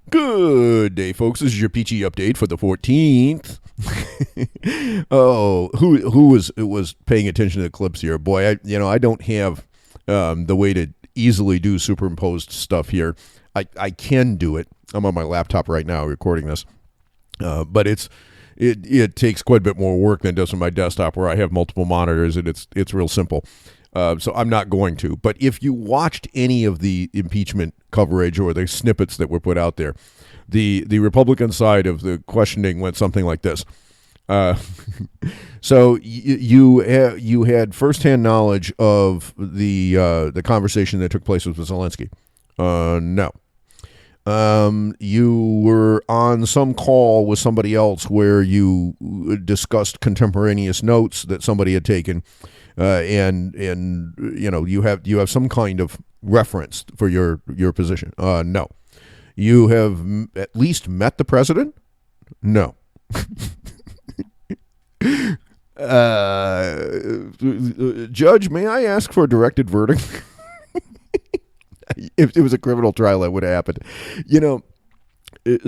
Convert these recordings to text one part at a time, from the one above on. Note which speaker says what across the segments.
Speaker 1: Good day, folks. This is your peachy update for the 14th. Oh, who was paying attention to the clips here? Boy, I don't have the way to easily do superimposed stuff here. I can do it. I'm on my laptop right now recording this, but it takes quite a bit more work than it does on my desktop, where I have multiple monitors, and it's real simple. So I'm not going to. But if you watched any of the impeachment coverage or the snippets that were put out there, the Republican side of the questioning went something like this. So you had firsthand knowledge of the conversation that took place with Zelensky. No. You were on some call with somebody else where you discussed contemporaneous notes that somebody had taken. And you have some kind of reference for your position. No. You have at least met the president? No. Judge, may I ask for a directed verdict? If it was a criminal trial, that would have happened.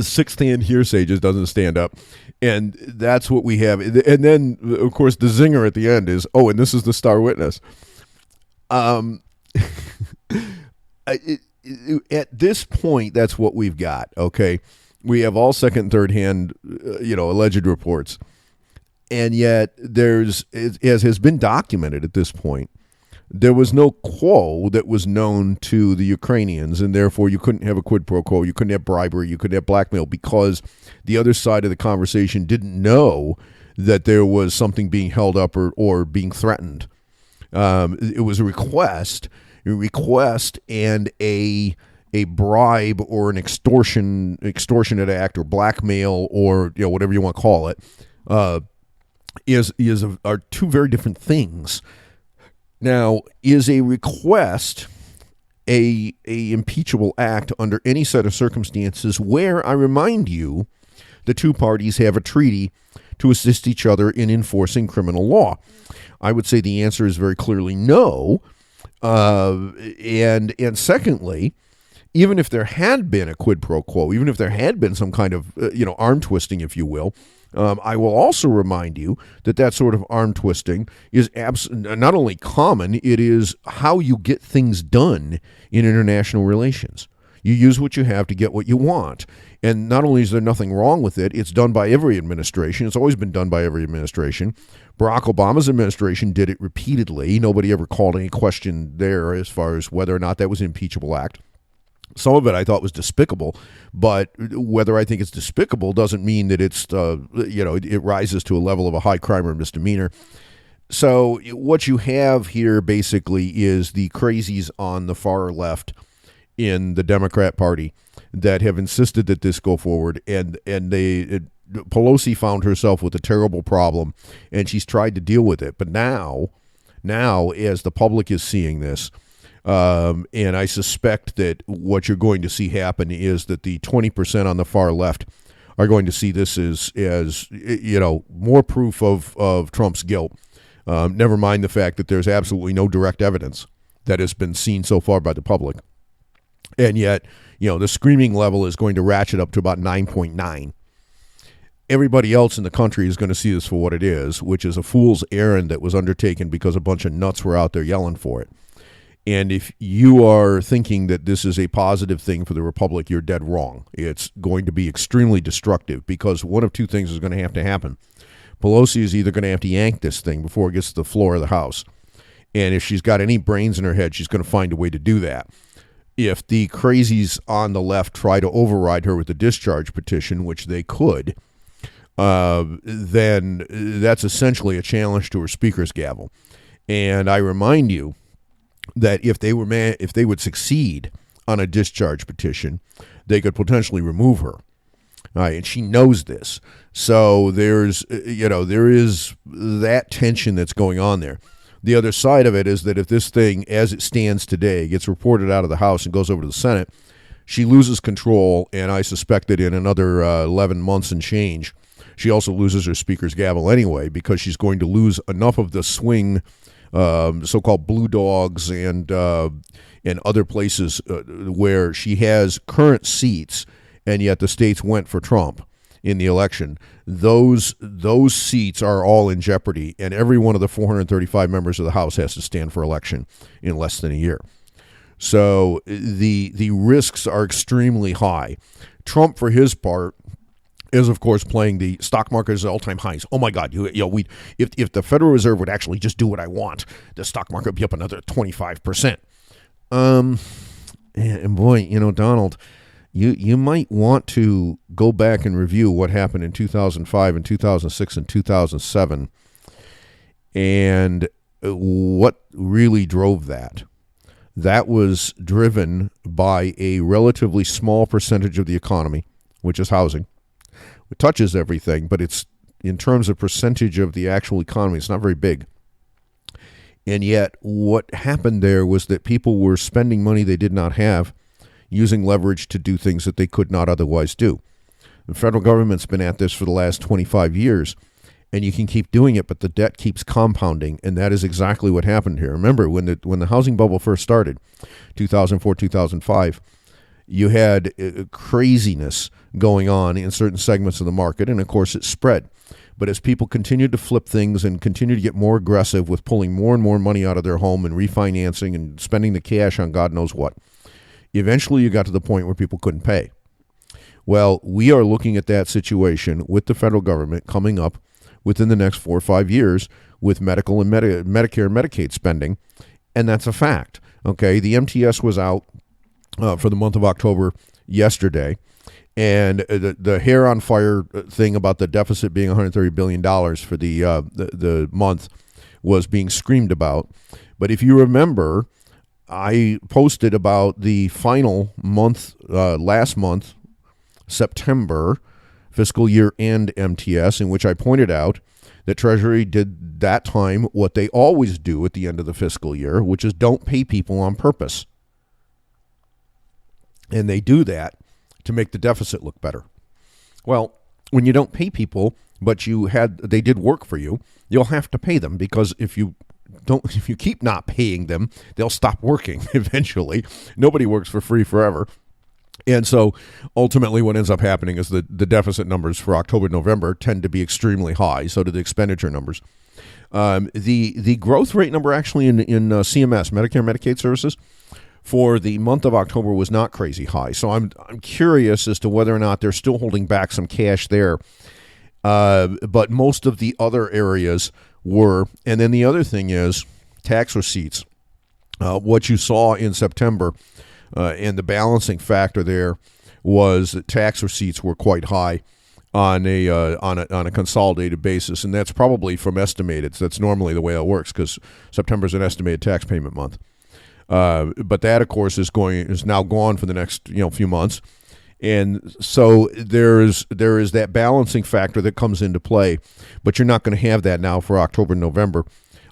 Speaker 1: Sixth-hand hearsay just doesn't stand up. And that's what we have. And then, of course, the zinger at the end is, and this is the star witness. At this point, that's what we've got, okay? We have all second and third-hand, alleged reports. And yet, as has been documented at this point, there was no quo that was known to the Ukrainians, and therefore you couldn't have a quid pro quo, you couldn't have bribery, you couldn't have blackmail, because the other side of the conversation didn't know that there was something being held up or being threatened. It was a request and a bribe or an extortionate act or blackmail or whatever you want to call it are two very different things. Now, is a request a impeachable act under any set of circumstances where, I remind you, the two parties have a treaty to assist each other in enforcing criminal law? I would say the answer is very clearly no. And secondly, even if there had been a quid pro quo, even if there had been some kind of arm twisting, if you will, I will also remind you that sort of arm twisting is not only common, it is how you get things done in international relations. You use what you have to get what you want. And not only is there nothing wrong with it, it's done by every administration. It's always been done by every administration. Barack Obama's administration did it repeatedly. Nobody ever called any question there as far as whether or not that was an impeachable act. Some of it I thought was despicable, but whether I think it's despicable doesn't mean that it's, it rises to a level of a high crime or misdemeanor. So what you have here basically is the crazies on the far left in the Democrat Party that have insisted that this go forward, and Pelosi found herself with a terrible problem, and she's tried to deal with it. But now as the public is seeing this, and I suspect that what you're going to see happen is that the 20% on the far left are going to see this as more proof of Trump's guilt. Never mind the fact that there's absolutely no direct evidence that has been seen so far by the public. And yet, the screaming level is going to ratchet up to about 9.9. Everybody else in the country is going to see this for what it is, which is a fool's errand that was undertaken because a bunch of nuts were out there yelling for it. And if you are thinking that this is a positive thing for the Republic, you're dead wrong. It's going to be extremely destructive, because one of two things is going to have to happen. Pelosi is either going to have to yank this thing before it gets to the floor of the House. And if she's got any brains in her head, she's going to find a way to do that. If the crazies on the left try to override her with a discharge petition, which they could, then that's essentially a challenge to her speaker's gavel. And I remind you that if they would succeed on a discharge petition, they could potentially remove her. All right, and she knows this. So there is that tension that's going on there. The other side of it is that if this thing, as it stands today, gets reported out of the House and goes over to the Senate, she loses control, and I suspect that in another 11 months and change, she also loses her speaker's gavel anyway, because she's going to lose enough of the swing so-called blue dogs and other places where she has current seats and yet the states went for Trump in the election. Those seats are all in jeopardy, and every one of the 435 members of the House has to stand for election in less than a year. So the risks are extremely high. Trump, for his part, is of course playing the stock market is at all-time highs. Oh my God, if the Federal Reserve would actually just do what I want, the stock market would be up another 25%. And boy, Donald, you might want to go back and review what happened in 2005 and 2006 and 2007, and what really drove that. That was driven by a relatively small percentage of the economy, which is housing. It touches everything, but it's in terms of percentage of the actual economy, it's not very big. And yet what happened there was that people were spending money they did not have, using leverage to do things that they could not otherwise do. The federal government's been at this for the last 25 years, and you can keep doing it, but the debt keeps compounding, and that is exactly what happened here. Remember, when the housing bubble first started, 2004, 2005, you had craziness going on in certain segments of the market, and of course it spread. But as people continued to flip things and continued to get more aggressive with pulling more and more money out of their home and refinancing and spending the cash on God knows what, eventually you got to the point where people couldn't pay. Well, we are looking at that situation with the federal government coming up within the next 4 or 5 years with medical and Medicare and Medicaid spending, and that's a fact. Okay, the MTS was out for the month of October yesterday, and the hair on fire thing about the deficit being $130 billion for the month was being screamed about. But if you remember, I posted about the final month, last month, September, fiscal year end MTS, in which I pointed out that Treasury did that time what they always do at the end of the fiscal year, which is don't pay people on purpose. And they do that to make the deficit look better. Well, when you don't pay people, but they did work for you, you'll have to pay them, because if you keep not paying them, they'll stop working eventually. Nobody works for free forever. And so ultimately what ends up happening is the deficit numbers for October, November tend to be extremely high. So do the expenditure numbers. The growth rate number actually in CMS, Medicare and Medicaid services, for the month of October was not crazy high. So I'm curious as to whether or not they're still holding back some cash there. But most of the other areas were. And then the other thing is tax receipts. What you saw in September and the balancing factor there was that tax receipts were quite high on a consolidated basis, and that's probably from estimated. So that's normally the way it works, because September is an estimated tax payment month. But that, of course, is now gone for the next few months, and so there is that balancing factor that comes into play. But you're not going to have that now for October and November.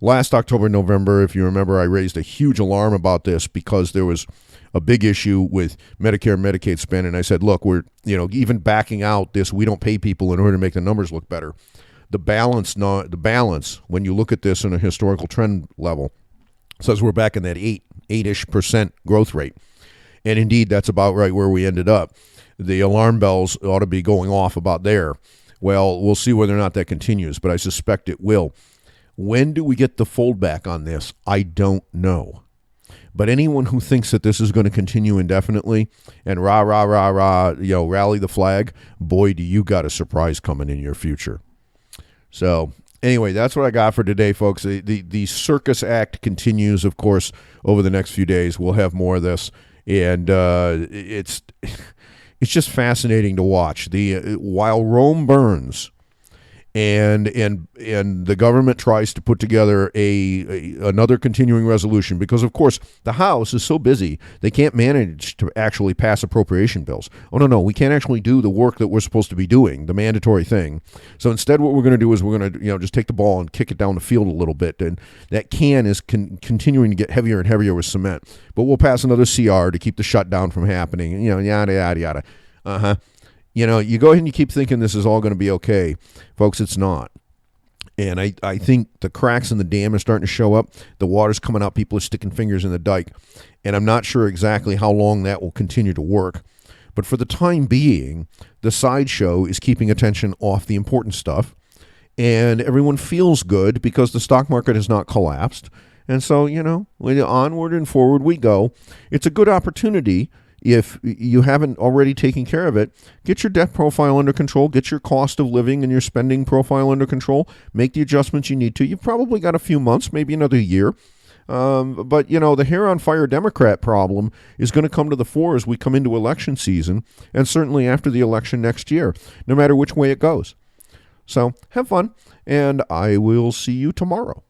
Speaker 1: Last October and November, if you remember, I raised a huge alarm about this because there was a big issue with Medicare and Medicaid spend, and I said, look, we're even backing out this, we don't pay people in order to make the numbers look better. The balance when you look at this in a historical trend level says we're back in that 8-ish% growth rate. And indeed, that's about right where we ended up. The alarm bells ought to be going off about there. Well, we'll see whether or not that continues, but I suspect it will. When do we get the foldback on this? I don't know. But anyone who thinks that this is going to continue indefinitely and rally the flag, boy, do you got a surprise coming in your future. So anyway, that's what I got for today, folks. The circus act continues, of course, over the next few days. We'll have more of this, and it's just fascinating to watch. While Rome burns, and the government tries to put together another continuing resolution, because of course the House is so busy they can't manage to actually pass appropriation bills. Oh no, we can't actually do the work that we're supposed to be doing, the mandatory thing. So instead, what we're going to do is we're going to just take the ball and kick it down the field a little bit, and that can is continuing to get heavier and heavier with cement. But we'll pass another CR to keep the shutdown from happening. Yada yada yada. You go ahead and you keep thinking this is all going to be okay. Folks, it's not. And I think the cracks in the dam are starting to show up. The water's coming out. People are sticking fingers in the dike. And I'm not sure exactly how long that will continue to work. But for the time being, the sideshow is keeping attention off the important stuff. And everyone feels good because the stock market has not collapsed. And so, onward and forward we go. It's a good opportunity. If you haven't already taken care of it, get your debt profile under control, get your cost of living and your spending profile under control, make the adjustments you need to. You've probably got a few months, maybe another year. But the hair on fire Democrat problem is going to come to the fore as we come into election season, and certainly after the election next year, no matter which way it goes. So have fun, and I will see you tomorrow.